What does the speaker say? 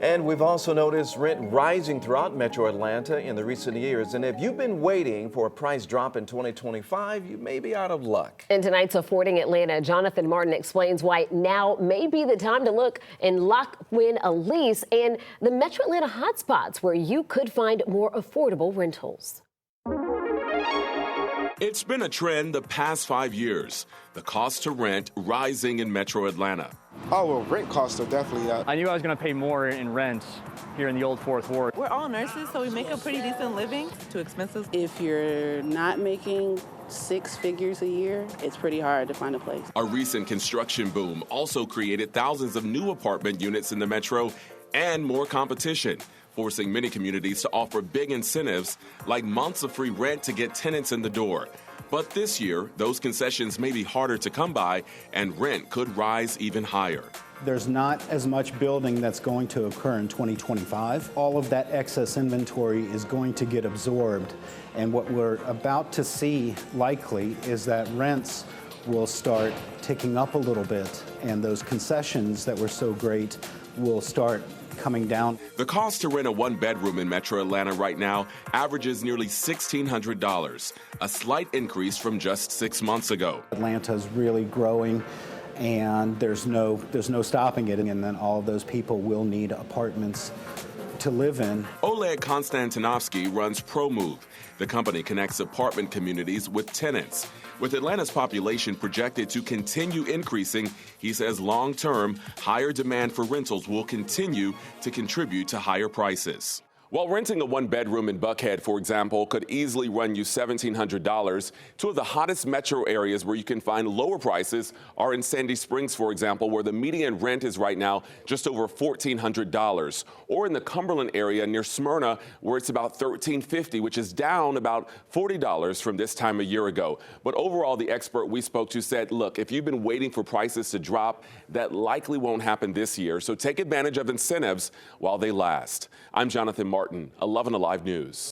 And we've also noticed rent rising throughout Metro Atlanta in the recent years. And if you've been waiting for a price drop in 2025, you may be out of luck. In tonight's Affording Atlanta, Jonathan Martin explains why now may be the time to look and lock in a lease and the Metro Atlanta hotspots where you could find more affordable rentals. It's been a trend the past 5 years. The cost to rent rising in Metro Atlanta. Oh, well, rent costs are definitely up. I knew I was going to pay more in rent here in the old Fourth Ward. We're all nurses, so we make a pretty decent living. Too expensive. If you're not making 6 figures a year, it's pretty hard to find a place. A recent construction boom also created thousands of new apartment units in the Metro and more competition, forcing many communities to offer big incentives like months of free rent to get tenants in the door. But this year, those concessions may be harder to come by and rent could rise even higher. There's not as much building that's going to occur in 2025. All of that excess inventory is going to get absorbed. And what we're about to see likely is that rents will start ticking up a little bit, and those concessions that were so great will start coming down. The cost to rent a one-bedroom in Metro Atlanta right now averages nearly $1,600, a slight increase from just 6 months ago. Atlanta's really growing, and there's no stopping it, and then all of those people will need apartments to live in. Oleg Konstantinovsky runs ProMove. The company connects apartment communities with tenants. With Atlanta's population projected to continue increasing, he says long-term, higher demand for rentals will continue to contribute to higher prices. While renting a one-bedroom in Buckhead, for example, could easily run you $1,700, two of the hottest metro areas where you can find lower prices are in Sandy Springs, for example, where the median rent is right now just over $1,400, or in the Cumberland area near Smyrna, where it's about $1,350, which is down about $40 from this time a year ago. But overall, the expert we spoke to said, look, if you've been waiting for prices to drop, that likely won't happen this year, so take advantage of incentives while they last. I'm Jonathan Martin, 11 Alive News.